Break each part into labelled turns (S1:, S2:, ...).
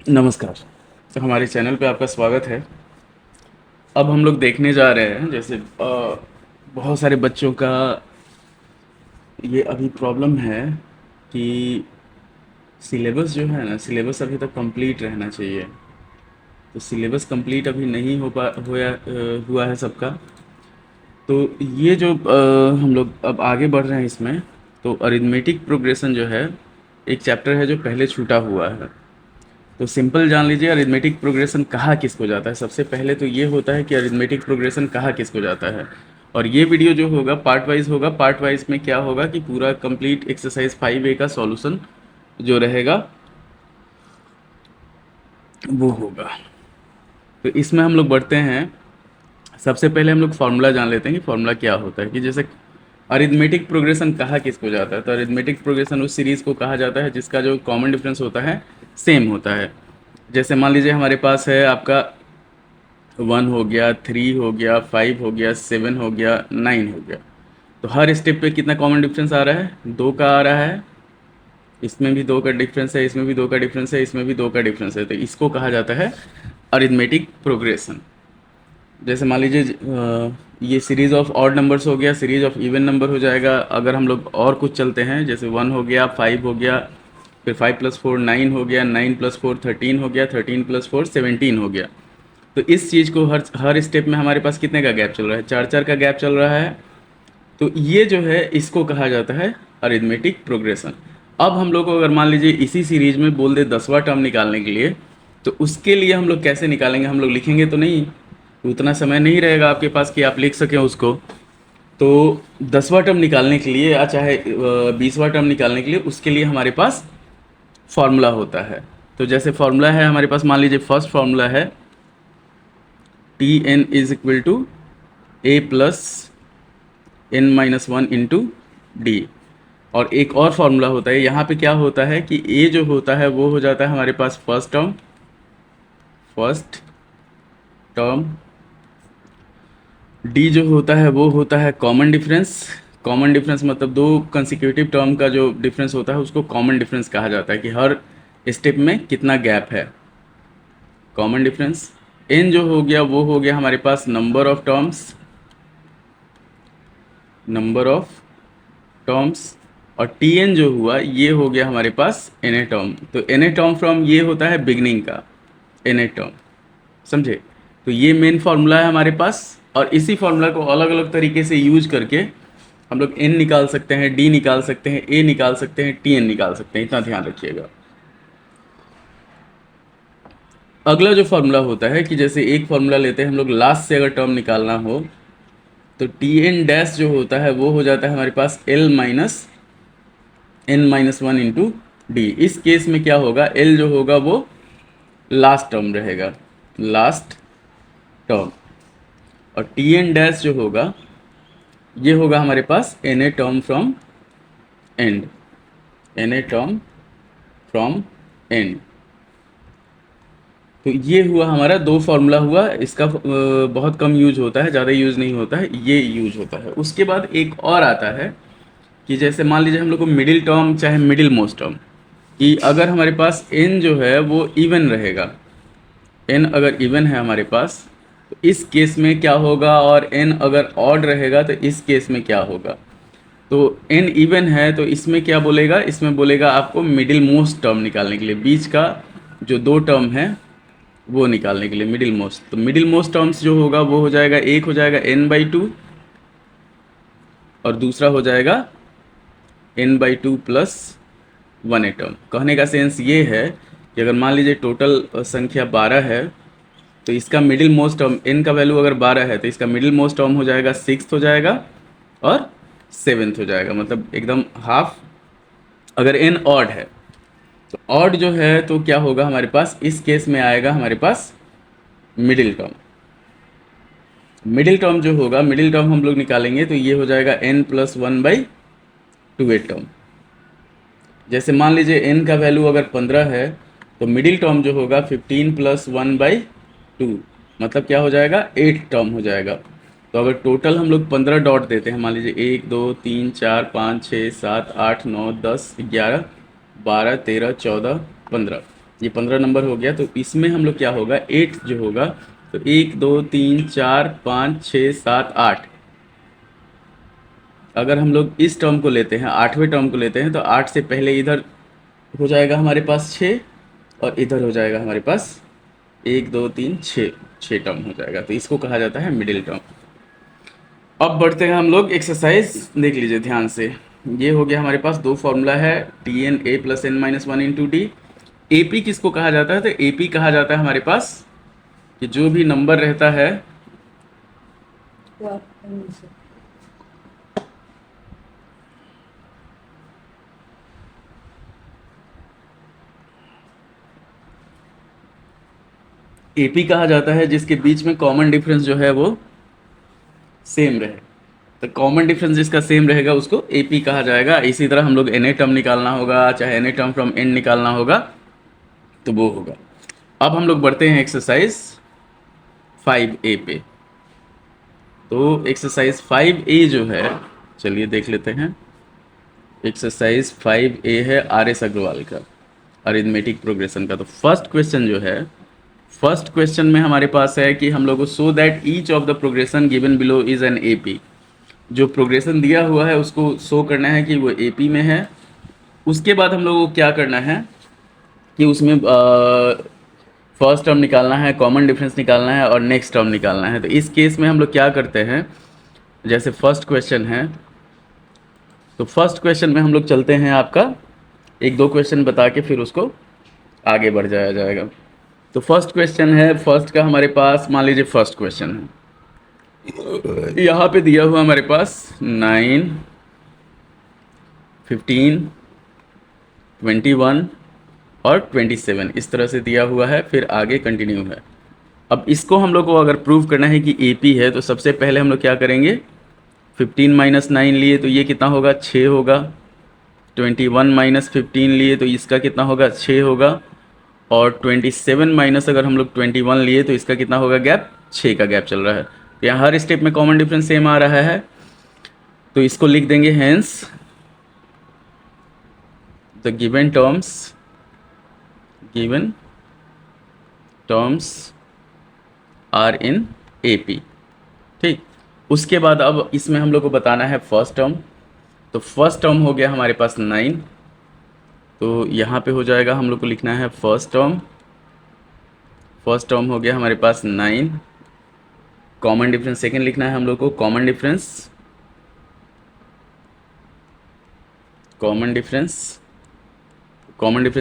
S1: नमस्कार। तो हमारे चैनल पे आपका स्वागत है। अब हम लोग देखने जा रहे हैं जैसे बहुत सारे बच्चों का ये अभी प्रॉब्लम है कि सिलेबस जो है ना, सिलेबस अभी तक कंप्लीट रहना चाहिए। तो सिलेबस कंप्लीट अभी नहीं हुआ है सबका। तो ये जो हम लोग अब आगे बढ़ रहे हैं इसमें, तो अरिथमेटिक प्रोग्रेशन जो है एक चैप्टर है जो पहले छूटा हुआ है। तो सिंपल जान लीजिए अरिथमेटिक प्रोग्रेशन कहा किसको जाता है। सबसे पहले तो ये होता है कि अरिथमेटिक प्रोग्रेशन कहा किसको जाता है। और ये वीडियो जो होगा पार्ट वाइज होगा। पार्ट वाइज में क्या होगा कि पूरा कंप्लीट एक्सरसाइज 5A का सॉल्यूशन जो रहेगा वो होगा। तो इसमें हम लोग बढ़ते हैं। सबसे पहले हम लोग फार्मूला जान लेते हैं कि फार्मूला क्या होता है। कि जैसे अरिथमेटिक प्रोग्रेशन कहा किसको जाता है, तो अरिथमेटिक प्रोग्रेशन उस सीरीज़ को कहा जाता है जिसका जो कॉमन डिफरेंस होता है सेम होता है। जैसे मान लीजिए हमारे पास है आपका 1 हो गया, 3 हो गया, 5 हो गया, 7 हो गया, 9 हो गया। तो हर स्टेप पे कितना कॉमन डिफरेंस आ रहा है? 2 का आ रहा है। इसमें भी 2 का डिफरेंस है, इसमें भी 2 का डिफरेंस है, इसमें भी 2 का डिफरेंस है। तो इसको कहा जाता है अरिथमेटिक प्रोग्रेशन। जैसे मान लीजिए ये सीरीज ऑफ ऑड नंबर्स हो गया, सीरीज ऑफ इवन नंबर हो जाएगा। अगर हम लोग और कुछ चलते हैं जैसे 1 हो गया, 5 हो गया, फिर 5 + 4 9 हो गया, 9 + 4 13 हो गया, 13 + 4 17 हो गया। तो इस चीज़ को हर हर स्टेप में हमारे पास कितने का गैप चल रहा है? 4 4 का गैप चल रहा है। तो ये जो है इसको कहा जाता है अरिथमेटिक प्रोग्रेशन। अब हम लोग को अगर मान लीजिए इसी सीरीज में बोल दे 10वां टर्म निकालने के लिए, तो उसके लिए हम लोग कैसे निकालेंगे? हम लोग लिखेंगे तो नहीं, तो उतना समय नहीं रहेगा आपके पास कि आप लिख सकें उसको। तो 10वां टर्म निकालने के लिए या चाहे 20वां टर्म निकालने के लिए, उसके लिए हमारे पास फॉर्मूला होता है। तो जैसे फॉर्मूला है हमारे पास, मान लीजिए फर्स्ट फॉर्मूला है Tn = a + n-1 into D. और एक और फार्मूला होता है, यहाँ पे क्या होता है कि a जो होता है वो हो जाता है हमारे पास फर्स्ट टर्म, डी जो होता है वो होता है कॉमन डिफरेंस। कॉमन डिफरेंस मतलब दो कंसेक्यूटिव टर्म का जो डिफरेंस होता है उसको कॉमन डिफरेंस कहा जाता है, कि हर स्टेप में कितना गैप है, कॉमन डिफरेंस। एन जो हो गया वो हो गया हमारे पास नंबर ऑफ टर्म्स। और टी एन जो हुआ ये हो गया हमारे पास एन ए टर्म। तो एन ए टर्म फ्रॉम ये होता है बिगनिंग का एन ए टर्म, समझे? तो ये मेन फार्मूला है हमारे पास। और इसी फार्मूला को अलग अलग तरीके से यूज करके हम लोग एन निकाल सकते हैं, डी निकाल सकते हैं, ए निकाल सकते हैं, टी एन निकाल सकते हैं। इतना ध्यान रखिएगा। अगला जो फार्मूला होता है कि जैसे एक फार्मूला लेते हैं हम लोग, लास्ट से अगर टर्म निकालना हो तो टी एन डैश जो होता है वो हो जाता है हमारे पास L-n-1 इंटू डी। इस केस में क्या होगा, L जो होगा वो लास्ट टर्म रहेगा, लास्ट टर्म। और टी एन डैश जो होगा ये होगा हमारे पास N A term from end, N A term from end. तो ये हुआ हमारा दो फार्मूला हुआ। इसका बहुत कम यूज होता है, ज़्यादा यूज नहीं होता है, ये यूज होता है। उसके बाद एक और आता है कि जैसे मान लीजिए हम लोग को मिडिल टर्म चाहे मिडिल मोस्ट टर्म, कि अगर हमारे पास n जो है वो इवन रहेगा, n अगर इवन है हमारे पास तो इस केस में क्या होगा, और n अगर ऑड रहेगा तो इस केस में क्या होगा। तो n इवन है तो इसमें क्या बोलेगा, इसमें बोलेगा आपको मिडिल मोस्ट टर्म निकालने के लिए, बीच का जो दो टर्म है वो निकालने के लिए मिडिल मोस्ट। तो मिडिल मोस्ट टर्म्स जो होगा वो हो जाएगा, एक हो जाएगा n/2 और दूसरा हो जाएगा n/2 + 1 टर्म। कहने का सेंस ये है कि अगर मान लीजिए टोटल संख्या 12 है तो इसका मिडिल मोस्ट टर्म n का वैल्यू अगर 12 है तो इसका मिडिल मोस्ट टर्म हो जाएगा 6th हो जाएगा और 7th हो जाएगा, मतलब एकदम हाफ। अगर n ऑड है तो ऑड जो है तो क्या होगा हमारे पास, इस केस में आएगा हमारे पास मिडिल टर्म। मिडिल टर्म जो होगा, मिडिल टर्म हम लोग निकालेंगे तो ये हो जाएगा n + 1/2 टर्म। जैसे मान लीजिए n का वैल्यू अगर 15 है तो मिडिल टर्म जो होगा 15 + 1/2, मतलब क्या हो जाएगा, 8 टर्म हो जाएगा। तो अगर टोटल हम लोग 15 डॉट देते हैं, मान लीजिए 1 2 3 4 5 6 7 8 9 10 11 12 13 14 15, ये 15 नंबर हो गया। तो इसमें हम लोग क्या होगा, 8 जो होगा, तो 1 2 3 4 5 6 7 8, अगर हम लोग इस टर्म को लेते हैं, 8वें टर्म को लेते हैं, तो 8 से पहले इधर हो जाएगा हमारे पास 6, और इधर हो जाएगा हमारे पास 1 2 3 6, 6 टर्म हो जाएगा। तो इसको कहा जाता है मिडिल टर्म। अब बढ़ते हैं हम लोग एक्सरसाइज, देख लीजिए ध्यान से। ये हो गया हमारे पास दो फॉर्मूला है, T N A plus N minus one into D. A P किसको कहा जाता है, तो ए पी कहा जाता है हमारे पास कि जो भी नंबर रहता है, ए पी कहा जाता है जिसके बीच में कॉमन डिफरेंस जो है वो सेम रहे। तो कॉमन डिफरेंस जिसका सेम रहेगा उसको ए पी कहा जाएगा। इसी तरह हम लोग एन ए टर्म निकालना होगा, चाहे N A term from N निकालना होगा, तो वो होगा। अब हम लोग बढ़ते हैं एक्सरसाइज 5A पे। तो एक्सरसाइज 5A जो है, चलिए देख लेते हैं। एक्सरसाइज 5A है आर एस अग्रवाल का, अरिथमेटिक प्रोग्रेशन का। तो फर्स्ट क्वेश्चन जो है, फर्स्ट क्वेश्चन में हमारे पास है कि हम लोग को so that each of the progression given below is an A P. जो प्रोग्रेशन दिया हुआ है उसको शो करना है कि वो ए पी में है। उसके बाद हम लोग को क्या करना है कि उसमें फर्स्ट टर्म निकालना है, कॉमन डिफरेंस निकालना है, और नेक्स्ट टर्म निकालना है। तो इस केस में हम लोग क्या करते हैं, जैसे फर्स्ट क्वेश्चन है, तो फर्स्ट क्वेश्चन में हम लोग चलते हैं, आपका एक दो क्वेश्चन बता के फिर उसको आगे बढ़ जाया जाएगा। तो फर्स्ट क्वेश्चन है, फर्स्ट का हमारे पास मान लीजिए फर्स्ट क्वेश्चन है, यहाँ पे दिया हुआ हमारे पास 9, 15, 21 और 27 इस तरह से दिया हुआ है, फिर आगे कंटिन्यू है। अब इसको हम लोग को अगर प्रूव करना है कि ए पी है, तो सबसे पहले हम लोग क्या करेंगे, 15 माइनस 9 लिए तो ये कितना होगा, 6 होगा। 21 माइनस 15 लिए तो इसका कितना होगा, 6 होगा। और 27 माइनस अगर हम लोग 21 लिए तो इसका कितना होगा गैप, 6 का गैप चल रहा है। तो यहाँ हर स्टेप में कॉमन डिफरेंस सेम आ रहा है, तो इसको लिख देंगे hence the given terms are in A P. ठीक, उसके बाद अब इसमें हम लोग को बताना है फर्स्ट टर्म। तो फर्स्ट टर्म हो गया हमारे पास 9, तो यहाँ पे हो जाएगा, हम लोग को लिखना है फर्स्ट टर्म। फर्स्ट टर्म हो गया हमारे पास 9, कॉमन डिफरेंस सेकेंड लिखना है हम लोग को, कॉमन डिफरेंस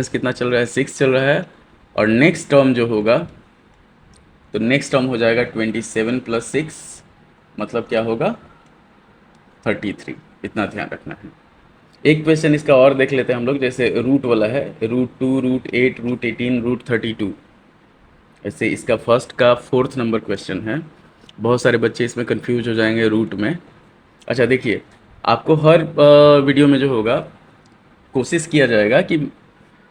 S1: कितना चल रहा है, 6 चल रहा है। और नेक्स्ट टर्म जो होगा, तो नेक्स्ट टर्म हो जाएगा 27 प्लस 6, मतलब क्या होगा 33। इतना ध्यान रखना है। एक क्वेश्चन इसका और देख लेते हैं हम लोग, जैसे रूट वाला है, √2, √8, √18, √32। ऐसे इसका फर्स्ट का 4th नंबर क्वेश्चन है। बहुत सारे बच्चे इसमें कंफ्यूज हो जाएंगे रूट में। अच्छा देखिए, आपको हर वीडियो में जो होगा कोशिश किया जाएगा कि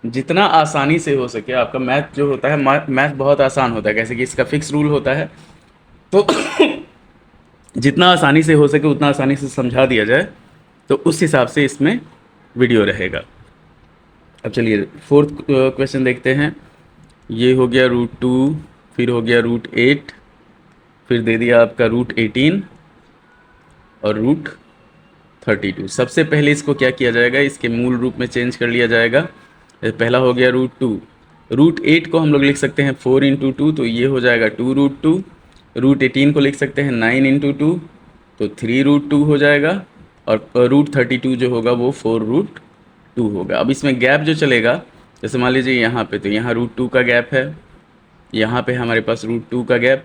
S1: जितना आसानी से हो सके, आपका मैथ जो होता है, मैथ बहुत आसान होता है, कैसे कि इसका फिक्स रूल होता है, तो जितना आसानी से हो सके उतना आसानी से समझा दिया जाए, तो उस हिसाब से इसमें वीडियो रहेगा। अब चलिए 4th क्वेश्चन देखते हैं। ये हो गया √2, फिर हो गया √8, फिर दे दिया आपका √18 और √32। सबसे पहले इसको क्या किया जाएगा, इसके मूल रूप में चेंज कर लिया जाएगा। पहला हो गया √2, √8 को हम लोग लिख सकते हैं 4 × 2, तो ये हो जाएगा 2√2। √18 को लिख सकते हैं 9 × 2, तो 3√2 हो जाएगा। और √32 जो होगा वो 4√2 होगा। अब इसमें गैप जो चलेगा, जैसे मान लीजिए यहाँ पे, तो यहाँ √2 का गैप है, यहाँ पे हमारे पास √2 का गैप,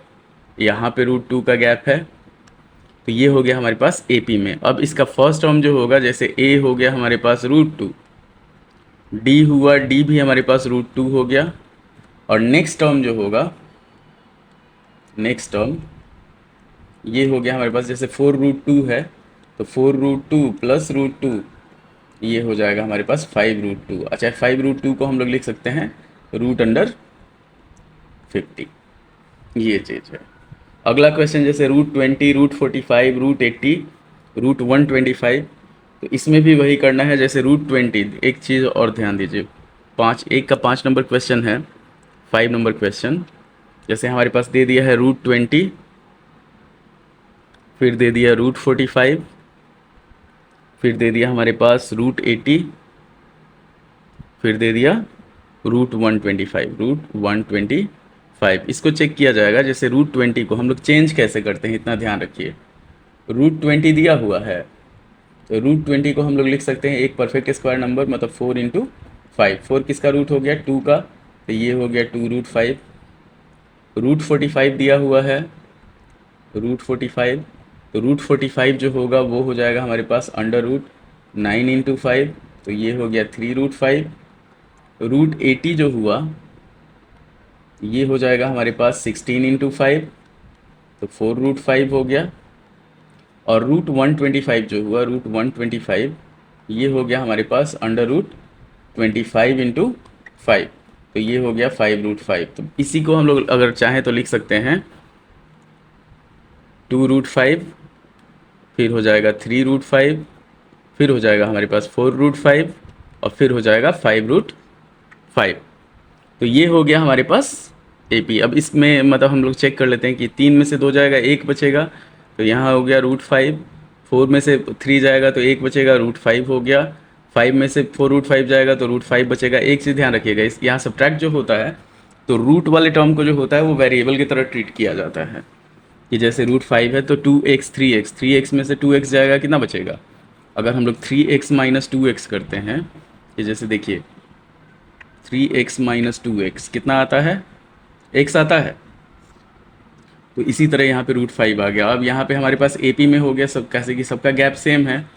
S1: यहाँ पे √2 का गैप है। तो ये हो गया हमारे पास ए पी में। अब इसका फर्स्ट टर्म जो होगा, जैसे ए हो गया हमारे पास √2, डी हुआ, डी भी हमारे पास √2 हो गया। और नेक्स्ट टर्म जो होगा, नेक्स्ट टर्म ये हो गया हमारे पास, जैसे 4√2 है, तो 4√2 प्लस √2, ये हो जाएगा हमारे पास 5√2। अच्छा, 5√2 को हम लोग लिख सकते हैं √50, ये चीज़ है। अगला क्वेश्चन जैसे √20, √45, √80, √125, तो इसमें भी वही करना है। जैसे √20, एक चीज़ और ध्यान दीजिए, 5 नंबर क्वेश्चन है, 5 नंबर क्वेश्चन। जैसे हमारे पास दे दिया है √20, फिर दे दिया √45, फिर दे दिया हमारे पास √80, फिर दे दिया √125। इसको चेक किया जाएगा। जैसे √20 को हम लोग चेंज कैसे करते हैं, इतना ध्यान रखिए। √20 दिया हुआ है तो √20 को हम लोग लिख सकते हैं एक परफेक्ट स्क्वायर नंबर, मतलब 4 × 5। 4 किसका रूट हो गया? 2 का, तो ये हो गया 2√5। √45 दिया हुआ है, √45, तो √45 जो होगा वो हो जाएगा हमारे पास √9 × 5, तो ये हो गया 3√5। √80 जो हुआ ये हो जाएगा हमारे पास 16 × 5, तो 4√5 हो गया। और √125 जो हुआ, √125 ये हो गया हमारे पास √25 × 5, तो ये हो गया 5√5। तो इसी को हम लोग अगर चाहें तो लिख सकते हैं 2√5, फिर हो जाएगा 3√5, फिर हो जाएगा हमारे पास 4√5 और फिर हो जाएगा 5√5। तो ये हो गया हमारे पास AP। अब इसमें मतलब हम लोग चेक कर लेते हैं कि 3 में से 2 जाएगा, 1 बचेगा, तो यहाँ हो गया √5। 4 में से 3 जाएगा तो 1 बचेगा, √5 हो गया। 5 में से 4√5 जाएगा तो √5 बचेगा। एक चीज़ ध्यान रखिएगा, इस यहाँ सब्ट्रैक्ट जो होता है तो रूट वाले टर्म को जो होता है वो वेरिएबल की तरह ट्रीट किया जाता है। कि जैसे √5 है तो 2x 3x, 3x में से 2x जाएगा, कितना बचेगा? अगर हम लोग 3x - 2x करते हैं, कि जैसे देखिए 3x - 2x कितना आता है? x आता है। तो इसी तरह यहाँ पे √5 आ गया। अब यहाँ पे हमारे पास AP में हो गया सब, कैसे कि सबका गैप सेम है,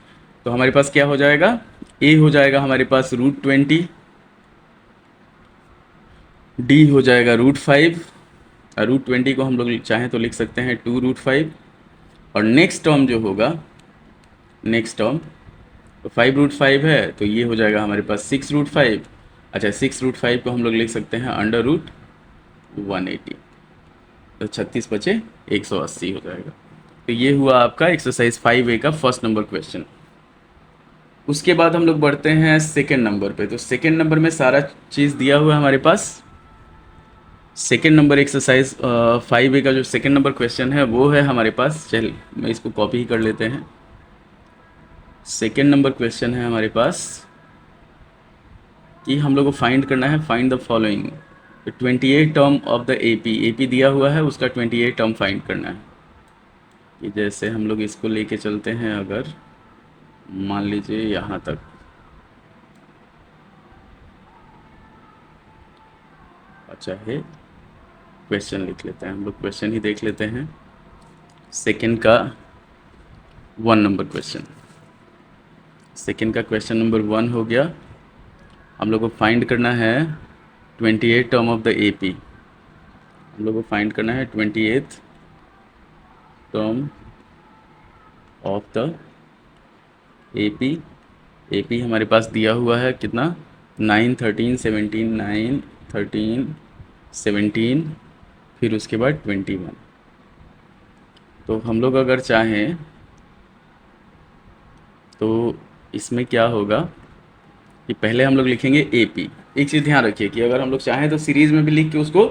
S1: तो हमारे पास क्या हो जाएगा? A हो जाएगा हमारे पास √20, D हो जाएगा √5, और √20 को हम लोग चाहें तो लिख सकते हैं 2√5। और नेक्स्ट टर्म जो होगा, नेक्स्ट टर्म तो 5√5 है, तो ये हो जाएगा हमारे पास 6√5। अच्छा, 6√5 को हम लोग लिख सकते हैं √180, तो 36 बचे 180 हो जाएगा। तो ये हुआ आपका एक्सरसाइज 5A का फर्स्ट नंबर क्वेश्चन। उसके बाद हम लोग बढ़ते हैं सेकेंड नंबर पे। तो सेकेंड नंबर में सारा चीज़ दिया हुआ है हमारे पास। सेकेंड नंबर एक्सरसाइज 5A का जो सेकेंड नंबर क्वेश्चन है वो है हमारे पास, चल मैं इसको कॉपी ही कर लेते हैं। सेकेंड नंबर क्वेश्चन है हमारे पास कि हम लोग को फाइंड करना है, find the following 28 term of the AP दिया हुआ है, उसका 28 टर्म फाइंड करना है। कि जैसे हम लोग इसको लेके चलते हैं, अगर मान लीजिए यहाँ तक, अच्छा है क्वेश्चन लिख लेते हैं हम लोग, क्वेश्चन ही देख लेते हैं। सेकेंड का 1 नंबर क्वेश्चन, सेकेंड का क्वेश्चन नंबर 1 हो गया। हम लोग को फाइंड करना है 28 टर्म ऑफ द AP। हम लोग को फाइंड करना है 28th term of the AP हमारे पास दिया हुआ है कितना? 9 13 17, 9 13 17, फिर उसके बाद 21। तो हम लोग अगर चाहें तो इसमें क्या होगा कि पहले हम लोग लिखेंगे AP। एक चीज़ ध्यान रखिए कि अगर हम लोग चाहें तो सीरीज़ में भी लिख के उसको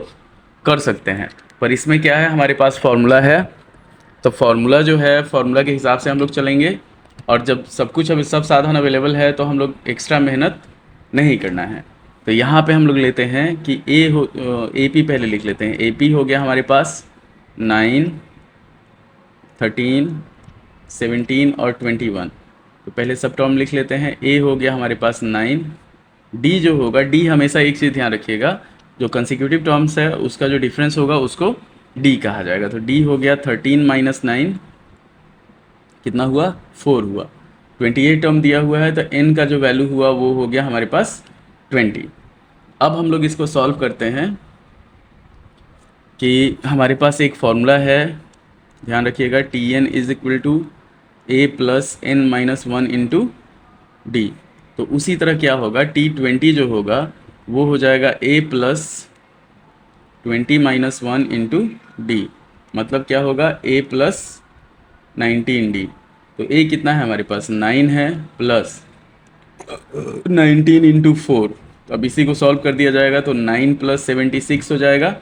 S1: कर सकते हैं, पर इसमें क्या है, हमारे पास फॉर्मूला है, तो फॉर्मूला जो है फॉर्मूला के हिसाब से हम लोग चलेंगे। और जब सब कुछ अभी सब साधन अवेलेबल है तो हम लोग एक्स्ट्रा मेहनत नहीं करना है। तो यहाँ पे हम लोग लेते हैं कि AP पहले लिख लेते हैं। AP हो गया हमारे पास 9 13 17 और 21। तो पहले सब टर्म लिख लेते हैं। A हो गया हमारे पास 9। D जो होगा, D हमेशा एक चीज़ ध्यान रखिएगा, जो कंसेक्यूटिव टर्म्स है उसका जो डिफरेंस होगा उसको D कहा जाएगा। तो D हो गया 13 - 9, कितना हुआ? 4 हुआ। 28 टर्म दिया हुआ है तो n का जो वैल्यू हुआ वो हो गया हमारे पास 20। अब हम लोग इसको सॉल्व करते हैं कि हमारे पास एक फॉर्मूला है, ध्यान रखिएगा, Tn = A + n - 1 × D। तो उसी तरह क्या होगा, T20 जो होगा वो हो जाएगा A + 20 - 1 × D। मतलब क्या होगा, A + 19D। तो A कितना है हमारे पास? 9 है, प्लस 19 × 4, तो अब इसी को सॉल्व कर दिया जाएगा तो 9 + 76 हो जाएगा,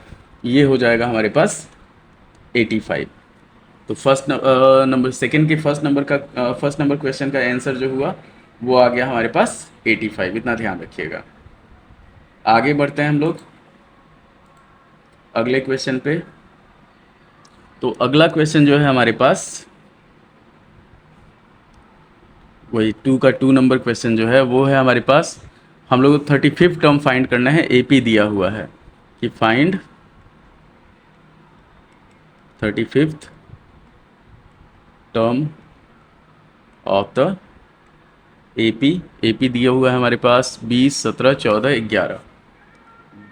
S1: ये हो जाएगा हमारे पास 85। तो सेकंड के फर्स्ट नंबर क्वेश्चन का आंसर जो हुआ वो आ गया हमारे पास 85, इतना ध्यान रखिएगा। आगे बढ़ते हैं हम लोग अगले क्वेश्चन पे। तो अगला क्वेश्चन जो है हमारे पास वही 2 नंबर क्वेश्चन जो है वो है हमारे पास, हम लोग को 35th टर्म फाइंड करना है। एपी दिया हुआ है कि find 35th term of the AP. AP दिया हुआ है हमारे पास 20, 17, 14, 11।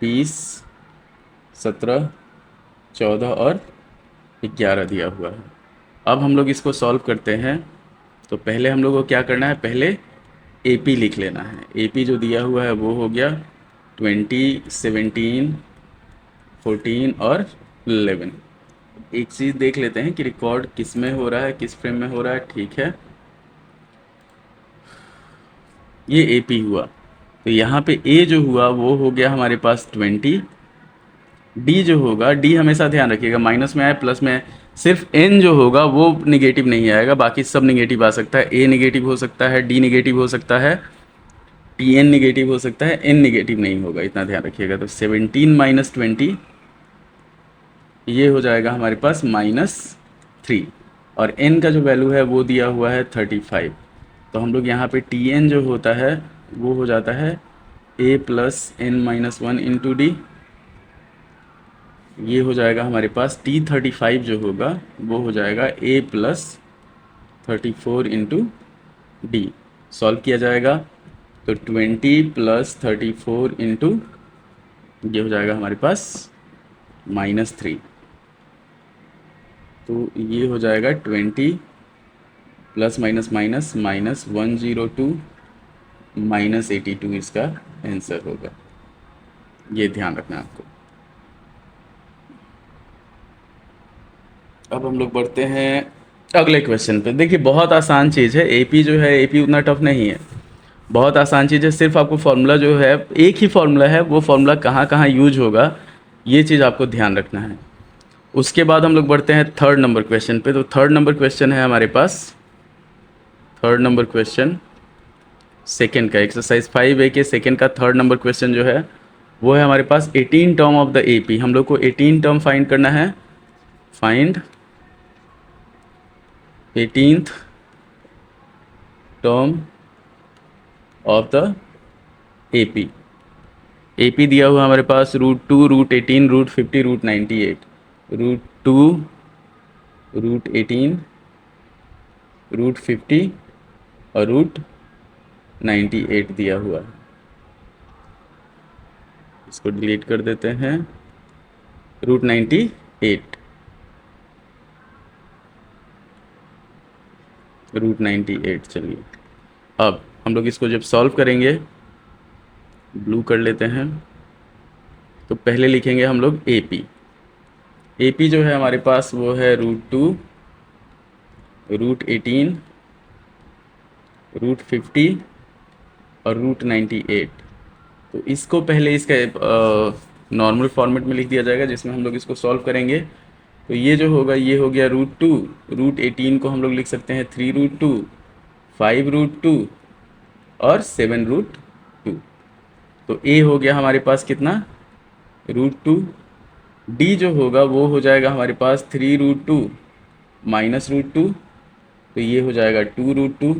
S1: 20, 17, 14 और 11 दिया हुआ है। अब हम लोग इसको सॉल्व करते हैं। तो पहले हम लोग को क्या करना है, पहले एपी लिख लेना है। एपी जो दिया हुआ है वो हो गया 20, 17, 14 और 11। एक चीज़ देख लेते हैं कि रिकॉर्ड किस में हो रहा है, किस फ्रेम में हो रहा है। ठीक है, ये एपी हुआ। तो यहाँ पे ए जो हुआ वो हो गया हमारे पास 20। डी जो होगा, डी हमेशा ध्यान रखिएगा माइनस में आए प्लस में आए, सिर्फ एन जो होगा वो निगेटिव नहीं आएगा, बाकी सब निगेटिव आ सकता है। ए निगेटिव हो सकता है, डी निगेटिव हो सकता है, टी एन निगेटिव हो सकता है, एन निगेटिव नहीं होगा, इतना ध्यान रखिएगा। तो 17 - 20 ये हो जाएगा हमारे पास -3, और n का जो वैल्यू है वो दिया हुआ है 35। तो हम लोग यहाँ पे टी एन जो होता है वो हो जाता है a + n-1 इंटू डी। ये हो जाएगा हमारे पास T35 जो होगा वो हो जाएगा a + 34 इंटू डी। सॉल्व किया जाएगा तो 20 + 34 इंटू ये हो जाएगा हमारे पास -3। तो ये हो जाएगा 20 ± -102 -82 इसका आंसर होगा। ये ध्यान रखना आपको। अब हम लोग बढ़ते हैं अगले क्वेश्चन पे। देखिए बहुत आसान चीज़ है, एपी जो है एपी उतना टफ नहीं है, बहुत आसान चीज़ है। सिर्फ आपको फार्मूला जो है, एक ही फार्मूला है, वो फार्मूला कहाँ कहाँ यूज होगा ये चीज़ आपको ध्यान रखना है। उसके बाद हम लोग बढ़ते हैं 3rd नंबर क्वेश्चन पे। तो 3rd नंबर क्वेश्चन है हमारे पास, 3rd नंबर क्वेश्चन सेकेंड का, एक्सरसाइज 5A के सेकेंड का 3rd नंबर क्वेश्चन जो है वो है हमारे पास 18 टर्म ऑफ द एपी। हम लोग को 18 टर्म फाइंड करना है। Find 18th term of the AP. AP दिया हुआ हमारे पास √2, √18, √50, √98। √2, √18, √50 और √98 दिया हुआ है। इसको डिलीट कर देते हैं। √98, √98। चलिए अब हम लोग इसको जब सॉल्व करेंगे, ब्लू कर लेते हैं, तो पहले लिखेंगे हम लोग एपी। एपी जो है हमारे पास वो है √2, √18, √50 और √98। तो इसको पहले इसका नॉर्मल फॉर्मेट में लिख दिया जाएगा जिसमें हम लोग इसको सॉल्व करेंगे। तो ये जो होगा ये हो गया √2, √18 को हम लोग लिख सकते हैं 3√2, 5√2 और 7√2। तो ए हो गया हमारे पास कितना, √2। डी जो होगा वो हो जाएगा हमारे पास 3√2 -√2, तो ये हो जाएगा 2√2।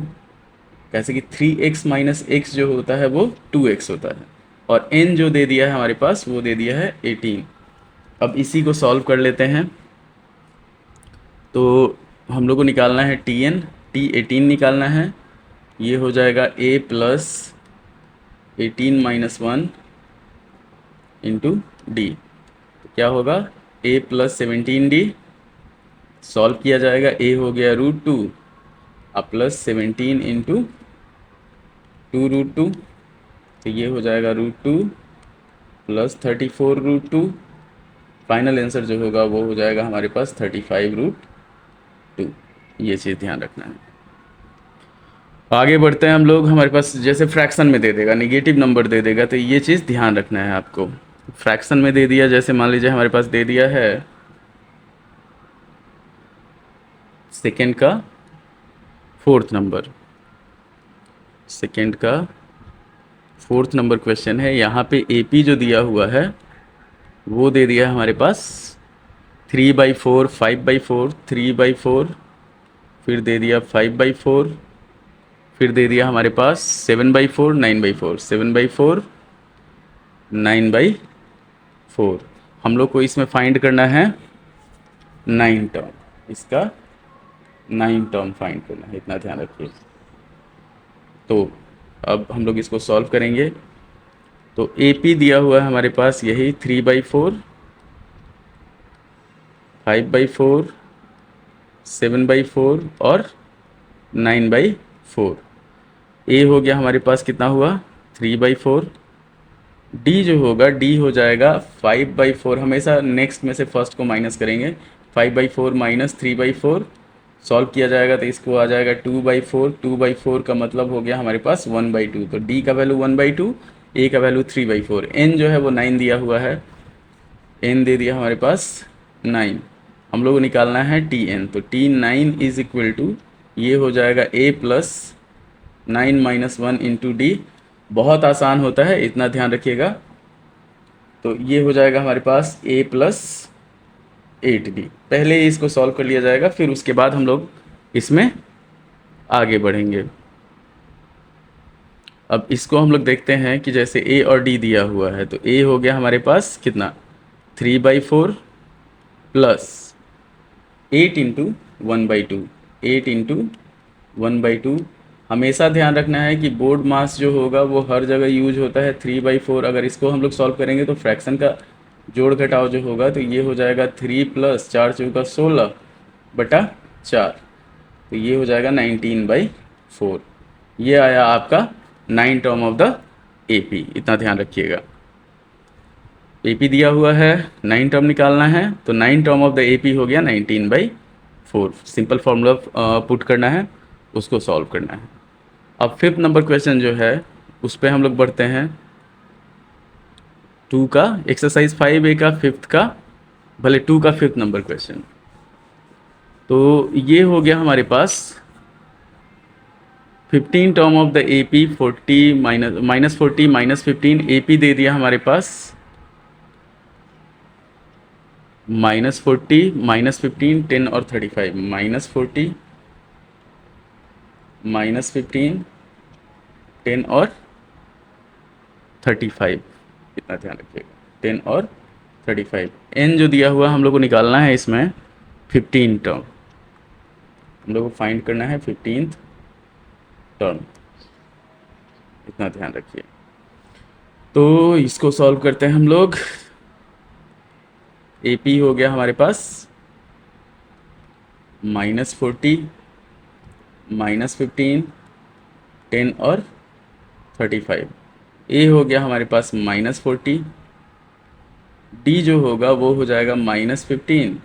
S1: कैसे कि 3x - x जो होता है वो 2x होता है, और n जो दे दिया है हमारे पास वो दे दिया है 18। अब इसी को सॉल्व कर लेते हैं। तो हम लोग को निकालना है Tn, T18 निकालना है। ये हो जाएगा a + 18 - 1 इंटू डी। तो क्या होगा, a + 17d। सॉल्व किया जाएगा, a हो गया √2 अब +17 इंटू 2√2। तो ये हो जाएगा √2 + 34√2। फाइनल आंसर जो होगा वो हो जाएगा हमारे पास 35√2। ये चीज़ ध्यान रखना है। आगे बढ़ते हैं हम लोग। हमारे पास जैसे फ्रैक्शन में दे देगा, निगेटिव नंबर दे देगा, तो ये चीज़ ध्यान रखना है आपको। फ्रैक्शन में दे दिया, जैसे मान लीजिए हमारे पास दे दिया है सेकेंड का फोर्थ नंबर, सेकेंड का फोर्थ नंबर क्वेश्चन है। यहाँ पे एपी जो दिया हुआ है वो दे दिया है हमारे पास 3/4, 5/4, 3/4, फिर दे दिया 5/4, फिर दे दिया हमारे पास 7/4, 9/4, 7/4, 9/4। हम लोग को इसमें फाइंड करना है 9 टर्म, इसका 9 टर्म फाइंड करना है, इतना ध्यान रखिए। तो अब हम लोग इसको सॉल्व करेंगे। तो एपी दिया हुआ है हमारे पास यही 3/4, 5/4, 7/4 और 9/4। ए हो गया हमारे पास, कितना हुआ 3/4। डी जो होगा, डी हो जाएगा 5/4। हमेशा नेक्स्ट में से फर्स्ट को माइनस करेंगे। 5/4 माइनस 3/4 सॉल्व किया जाएगा तो इसको आ जाएगा 2/4। 2/4 का मतलब हो गया हमारे पास 1/2। तो डी का वैल्यू 1/2, ए का वैल्यू 3/4। एन जो है वो 9 दिया हुआ है, एन दे दिया हमारे पास 9। हम लोग को निकालना है टी एन। तो T9 इज इक्वल टू, ये हो जाएगा ए प्लस 9 - 1 इंटू डी। बहुत आसान होता है, इतना ध्यान रखिएगा। तो ये हो जाएगा हमारे पास a प्लस 8d। पहले इसको सॉल्व कर लिया जाएगा, फिर उसके बाद हम लोग इसमें आगे बढ़ेंगे। अब इसको हम लोग देखते हैं कि जैसे a और d दिया हुआ है, तो a हो गया हमारे पास कितना 3/4 प्लस 8 इंटू 1/2, 8 इंटू 1/2। हमेशा ध्यान रखना है कि बोर्ड मास जो होगा वो हर जगह यूज होता है 3/4। अगर इसको हम लोग सॉल्व करेंगे तो फ्रैक्शन का जोड़ घटाव जो होगा, तो ये हो जाएगा 3 प्लस 4 चौका 16/4। तो ये हो जाएगा 19/4। ये आया आपका 9 टर्म ऑफ द एपी, इतना ध्यान रखिएगा। एपी दिया हुआ है, 9 टर्म निकालना है, तो 9 टर्म ऑफ द एपी हो गया 19/4। सिंपल फार्मूला पुट करना है, उसको सॉल्व करना है। अब फिफ्थ नंबर क्वेश्चन जो है उस पर हम लोग बढ़ते हैं। 2 का एक्सरसाइज 5A का फिफ्थ का, भले 2 का फिफ्थ नंबर क्वेश्चन। तो ये हो गया हमारे पास 15 term of the AP, 40 -40 -15। AP दे दिया हमारे पास -40 -15, 10 और 35। -40 -15, 10 और 35, इतना ध्यान रखिएगा, 10 और 35। एन जो दिया हुआ हम लोग को निकालना है इसमें 15 टर्म, हम लोग को फाइंड करना है 15th टर्म, इतना ध्यान रखिए। तो इसको सॉल्व करते हैं हम लोग। एपी हो गया हमारे पास -40 -15, 10 और 35। ए हो गया हमारे पास -40। डी जो होगा वो हो जाएगा -15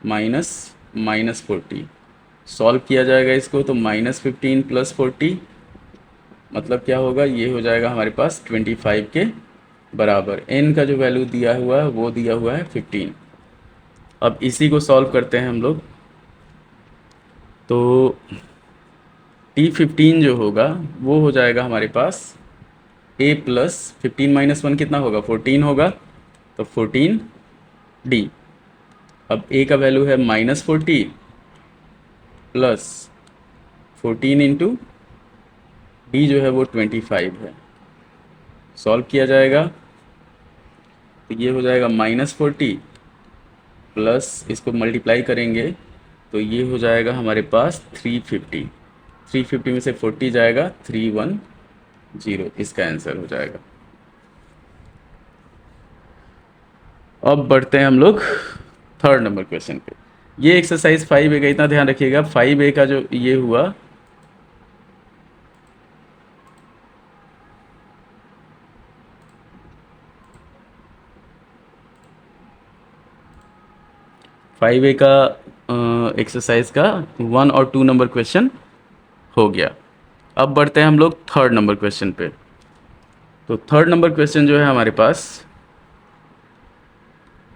S1: -40। सॉल्व किया जाएगा इसको, तो -15 + 40 मतलब क्या होगा, ये हो जाएगा हमारे पास 25 के बराबर। एन का जो वैल्यू दिया हुआ है वो दिया हुआ है 15। अब इसी को सॉल्व करते हैं हम लोग। तो T15 जो होगा वो हो जाएगा हमारे पास a प्लस 15 - 1 कितना होगा, 14 होगा, तो 14d। अब a का वैल्यू है -40 प्लस 14 इंटू d जो है वो 25 है। सॉल्व किया जाएगा तो ये हो जाएगा -40 प्लस, इसको मल्टीप्लाई करेंगे तो ये हो जाएगा हमारे पास 350। 350 में से 40 जाएगा, 310, इसका आंसर हो जाएगा। अब बढ़ते हैं हम लोग थर्ड नंबर क्वेश्चन पे। ये एक्सरसाइज 5A का, इतना ध्यान रखिएगा 5A का जो ये हुआ, फाइव ए का एक्सरसाइज का 1 और 2 नंबर क्वेश्चन हो गया। अब बढ़ते हैं हम लोग थर्ड नंबर क्वेश्चन पे। तो थर्ड नंबर क्वेश्चन जो है हमारे पास,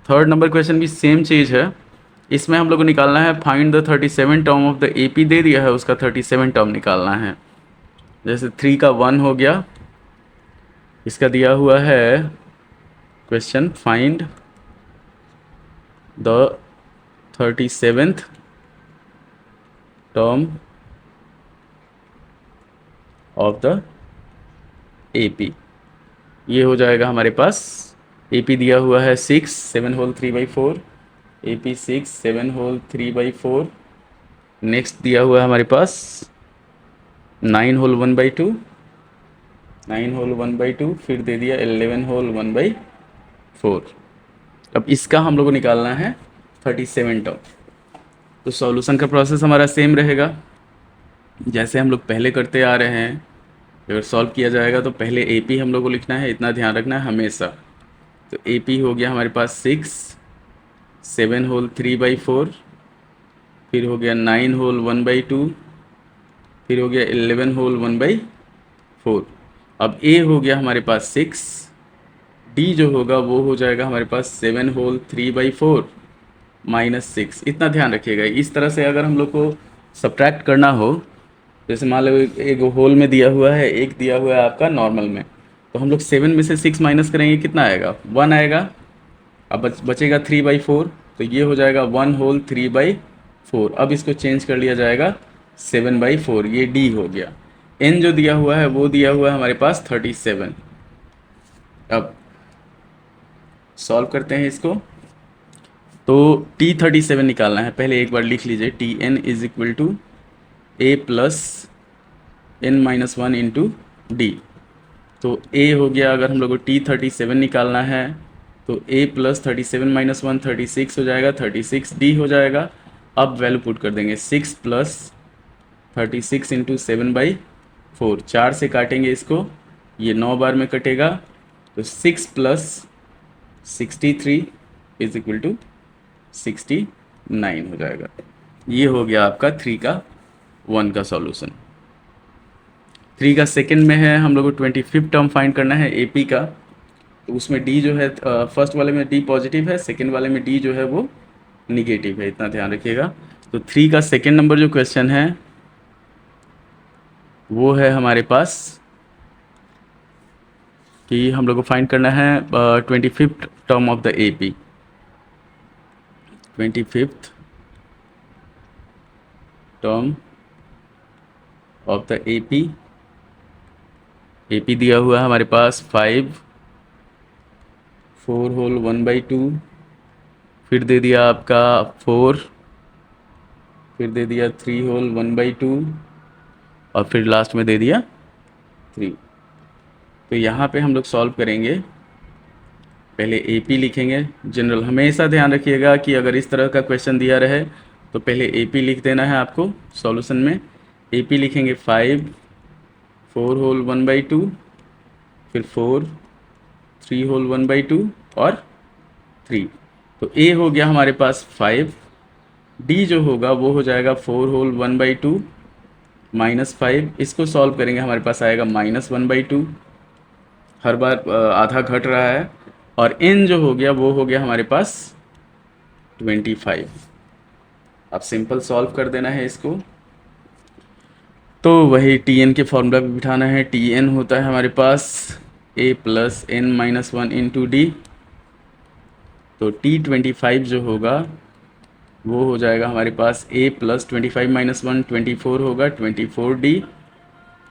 S1: थर्ड नंबर क्वेश्चन भी सेम चीज़ है। इसमें हम लोग को निकालना है find the 37 term of the AP दे दिया है, उसका 37 टर्म निकालना है। जैसे 3 का 1 हो गया, इसका दिया हुआ है question find the 37th term of the AP. ये हो जाएगा हमारे पास, एपी दिया हुआ है 6 7 होल 3/4, एपी 6 7 होल 3/4। नेक्स्ट दिया हुआ है हमारे पास 9 होल 1/2, 9 होल 1/2, फिर दे दिया 11 होल 1/4। अब इसका हम लोग को निकालना है 37 टर्म। तो सॉल्यूशन का प्रोसेस हमारा सेम रहेगा जैसे हम लोग पहले करते आ रहे हैं। अगर सॉल्व किया जाएगा तो पहले एपी हम लोग को लिखना है, इतना ध्यान रखना है हमेशा। तो एपी हो गया हमारे पास 6 7 होल 3/4, फिर हो गया 9 होल 1/2, फिर हो गया 11 होल 1/4। अब ए हो गया हमारे पास 6, डी जो होगा वो हो जाएगा हमारे पास 7 होल 3/4 -6। इतना ध्यान रखिएगा। इस तरह से अगर हम लोग को सब्ट्रैक्ट करना हो, जैसे मान लो एक होल में दिया हुआ है, एक दिया हुआ है आपका नॉर्मल में, तो हम लोग 7 में से 6 माइनस करेंगे, कितना आएगा 1 आएगा। अब बचेगा 3/4, तो ये हो जाएगा 1 होल 3/4। अब इसको चेंज कर लिया जाएगा 7/4, ये डी हो गया। एन जो दिया हुआ है वो दिया हुआ है हमारे पास 37। अब सॉल्व करते हैं इसको। तो T37 निकालना है, पहले एक बार लिख लीजिए, T N is equal to A plus n-1 into D. तो a हो गया, अगर हम लोग को T37 निकालना है तो a प्लस 37 - 1 36 हो जाएगा, 36 डी हो जाएगा। अब वैल्यू पुट कर देंगे 6 प्लस 36 इंटू 7/4, 4 से काटेंगे इसको, ये 9 बार में कटेगा, तो 6 प्लस 63 इज इक्वल टू 69 हो जाएगा। ये हो गया आपका 3 का 1 का सॉल्यूशन। 3 का सेकंड में है, हम लोग को 25th टर्म फाइंड करना है एपी का। तो उसमें डी जो है, फर्स्ट वाले में डी पॉजिटिव है, सेकंड वाले में डी जो है वो निगेटिव है, इतना ध्यान रखिएगा। तो 3 का सेकंड नंबर जो क्वेश्चन है वो है हमारे पास कि हम लोग को फाइंड करना है 25th term of the AP. 25th term of the AP. AP दिया हुआ है हमारे पास 5 4 होल 1/2, फिर दे दिया आपका 4, फिर दे दिया 3 होल 1/2, और फिर लास्ट में दे दिया 3। तो यहाँ पे हम लोग सॉल्व करेंगे, पहले एपी लिखेंगे। जनरल हमेशा ध्यान रखिएगा कि अगर इस तरह का क्वेश्चन दिया रहे तो पहले एपी लिख देना है आपको सॉल्यूशन में। एपी लिखेंगे 5 4 होल 1/2, फिर 4 3 होल 1/2 और 3। तो ए हो गया हमारे पास 5, डी जो होगा वो हो जाएगा 4 होल 1/2 -5। इसको सॉल्व करेंगे, हमारे पास आएगा -1/2, हर बार आधा घट रहा है। और एन जो हो गया वो हो गया हमारे पास 25। अब सिंपल सॉल्व कर देना है इसको। तो वही टी एन के फॉर्मूला पे बिठाना है। टी एन होता है हमारे पास a plus n-1 into D. तो T25 जो होगा वो हो जाएगा हमारे पास a प्लस 25 - 1 24 होगा, 24D।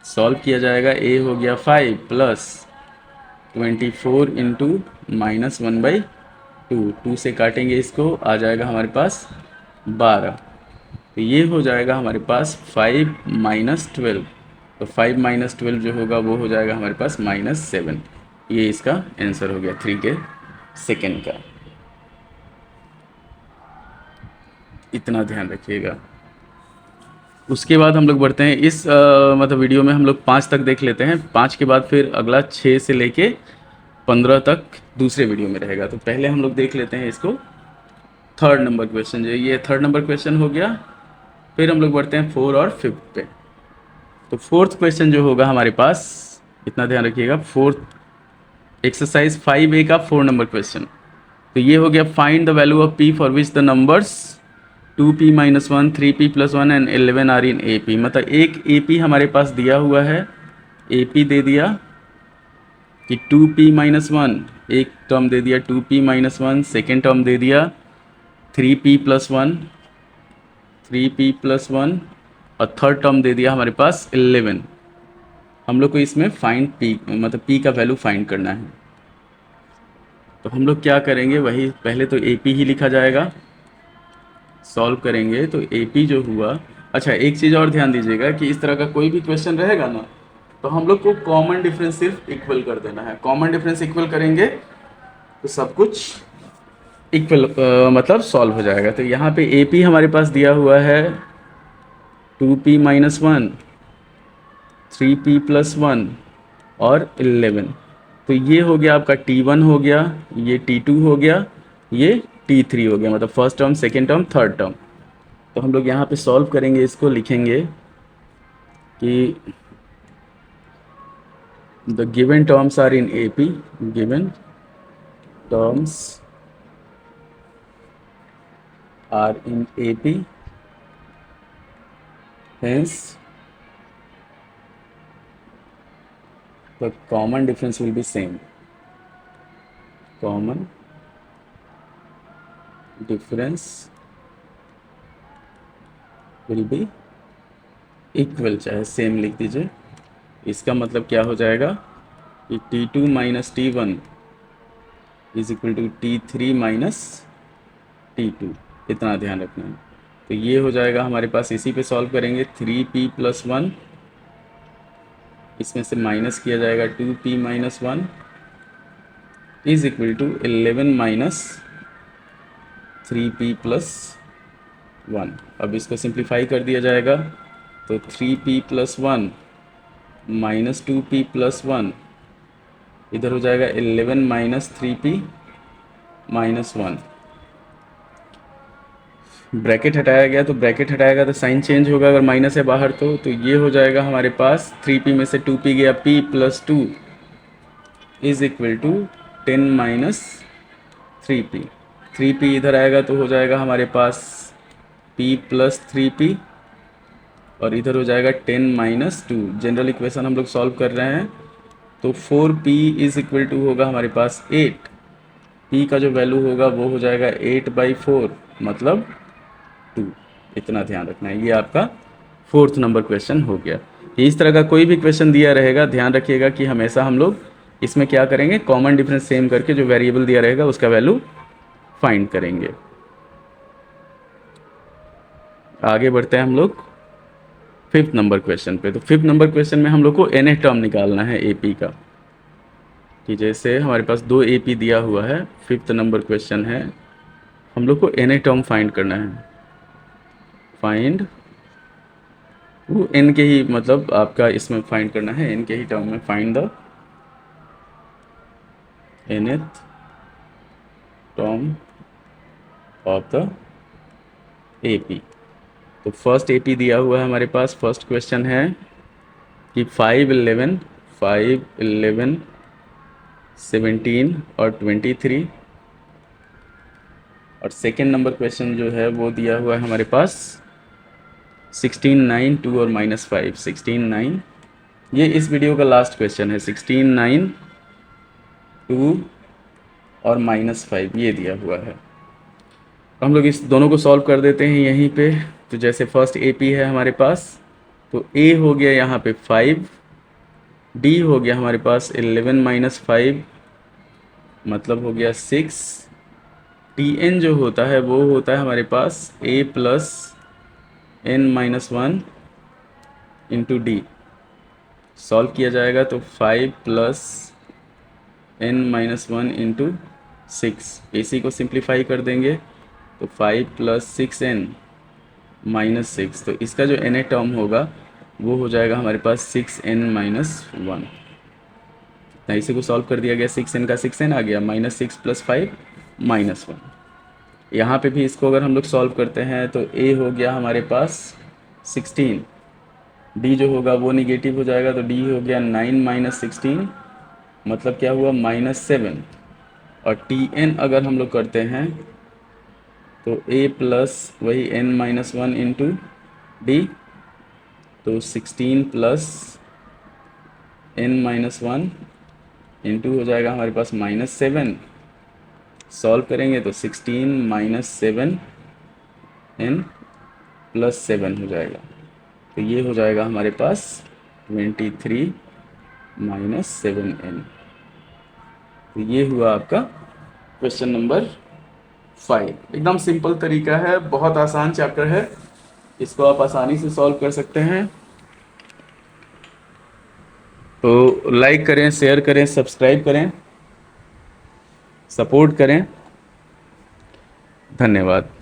S1: सॉल्व किया जाएगा, a हो गया 5 प्लस 24 इंटू -1/2, 2 से काटेंगे इसको, आ जाएगा हमारे पास 12। तो ये हो जाएगा हमारे पास 5 - 12। तो 5 - 12 जो होगा वो हो जाएगा हमारे पास -7। ये इसका आंसर हो गया 3 के सेकेंड का। इतना ध्यान रखिएगा। उसके बाद हम लोग बढ़ते हैं इस मतलब वीडियो में हम लोग 5 तक देख लेते हैं। 5 के बाद फिर अगला 6 से लेके 15 तक दूसरे वीडियो में रहेगा। तो पहले हम लोग देख लेते हैं इसको, थर्ड नंबर क्वेश्चन जो ये थर्ड नंबर क्वेश्चन हो गया। फिर हम लोग बढ़ते हैं 4 और 5 पे। तो फोर्थ क्वेश्चन जो होगा हमारे पास, इतना ध्यान रखिएगा, फोर्थ एक्सरसाइज 5A का 4 नंबर क्वेश्चन। तो ये हो गया, find the value of p for which the numbers 2p-1, 3p+1 and 11 are in AP। मतलब एक AP हमारे पास दिया हुआ है, AP दे दिया कि 2p-1, एक टर्म दे दिया 2p-1, सेकेंड टर्म दे दिया 3p+1, 3p+1 और थर्ड टर्म दे दिया हमारे पास 11। हम लोग को इसमें फाइंड p, मतलब p का वैल्यू फाइंड करना है। तो हम लोग क्या करेंगे, वही पहले तो AP ही लिखा जाएगा, सॉल्व करेंगे तो AP जो हुआ। अच्छा, एक चीज़ और ध्यान दीजिएगा कि इस तरह का कोई भी क्वेश्चन रहेगा ना, तो हम लोग को कॉमन डिफरेंस सिर्फ इक्वल कर देना है। कॉमन डिफरेंस इक्वल करेंगे तो सब कुछ इक्वल मतलब सॉल्व हो जाएगा। तो यहाँ पे AP हमारे पास दिया हुआ है 2p-1, 3p+1 और 11। तो ये हो गया आपका T1 हो गया, ये T2 हो गया, ये T3 हो गया, मतलब first term, second term, third term. तो हम लोग यहाँ पे सॉल्व करेंगे, इसको लिखेंगे कि the given terms are in AP, given terms are in AP, hence the common difference will be same. Common difference will be equal, चाहे सेम लिख दीजिए। इसका मतलब क्या हो जाएगा कि T2 - T1 is equal to T3 - T2, इतना ध्यान रखना है। तो ये हो जाएगा हमारे पास, इसी पे सॉल्व करेंगे। 3p+1, इसमें से माइनस किया जाएगा 2p-1 is equal to 11 - 3p+1। अब इसको सिंप्लीफाई कर दिया जाएगा, तो 3p+1 - 2p+1 इधर हो जाएगा 11 - 3p-1। ब्रैकेट हटाया गया, तो ब्रैकेट हटाएगा तो साइन चेंज होगा, अगर माइनस है बाहर तो ये हो जाएगा हमारे पास 3p में से 2p गया, p+2 is equal to 10 - 3p। 3p इधर आएगा तो हो जाएगा हमारे पास p+3p और इधर हो जाएगा 10 - 2। जनरल इक्वेशन हम लोग सॉल्व कर रहे हैं, तो 4p इज इक्वल टू होगा हमारे पास 8। p का जो वैल्यू होगा वो हो जाएगा 8/4, मतलब 2। इतना ध्यान रखना है। ये आपका फोर्थ नंबर क्वेश्चन हो गया। इस तरह का कोई भी क्वेश्चन दिया रहेगा, ध्यान रखिएगा कि हमेशा हम लोग इसमें क्या करेंगे, कॉमन डिफरेंस सेम करके जो वेरिएबल दिया रहेगा उसका वैल्यू फाइंड करेंगे। आगे बढ़ते हैं हम लोग फिफ्थ नंबर क्वेश्चन पे। तो फिफ्थ नंबर क्वेश्चन में हम लोग को nth टर्म निकालना है AP का, कि जैसे हमारे पास 2 AP दिया हुआ है, फिफ्थ नंबर क्वेश्चन है, हम लोग को nth टर्म फाइंड करना है। फाइंड वो n के ही, मतलब आपका इसमें फाइंड करना है n के ही टर्म में। Find the nth term of the AP। तो फर्स्ट AP दिया हुआ है हमारे पास, फर्स्ट क्वेश्चन है कि 5, 11, 17 और 23। और सेकेंड नंबर क्वेश्चन जो है वो दिया हुआ है हमारे पास 16, 9, 2 और -5। 16, 9, ये इस वीडियो का लास्ट क्वेश्चन है। 16, 9, 2 और -5 ये दिया हुआ है। हम लोग इस दोनों को सॉल्व कर देते हैं यहीं पे। तो जैसे फर्स्ट AP है हमारे पास, तो A हो गया यहाँ पे 5, D हो गया हमारे पास 11 - 5 मतलब हो गया 6। TN जो होता है वो होता है हमारे पास A + n-1 into D। Solve किया जाएगा तो 5 + n-1 इंटू 6। AC को सिंप्लीफाई कर देंगे तो 5 + 6n - 6। तो इसका जो nth टर्म होगा वो हो जाएगा हमारे पास 6n-1। तो इसी को सॉल्व कर दिया गया, 6n का 6n आ गया, -6 + 5 -1। यहाँ पे भी इसको अगर हम लोग सॉल्व करते हैं तो A हो गया हमारे पास 16, डी जो होगा वो निगेटिव हो जाएगा, तो डी हो गया 9 माइनस 16, मतलब क्या हुआ -7। और टी एन अगर हम लोग करते हैं तो ए प्लस वही n-1 इंटू डी, तो 16 प्लस n-1 इंटू हो जाएगा हमारे पास -7। सॉल्व करेंगे तो 16 माइनस 7 n+7 हो जाएगा। तो ये हो जाएगा हमारे पास 23 माइनस 7n। तो ये हुआ आपका क्वेश्चन नंबर 5। एकदम सिंपल तरीका है, बहुत आसान चैप्टर है, इसको आप आसानी से सॉल्व कर सकते हैं। तो लाइक करें, शेयर करें, सब्सक्राइब करें, सपोर्ट करें। धन्यवाद।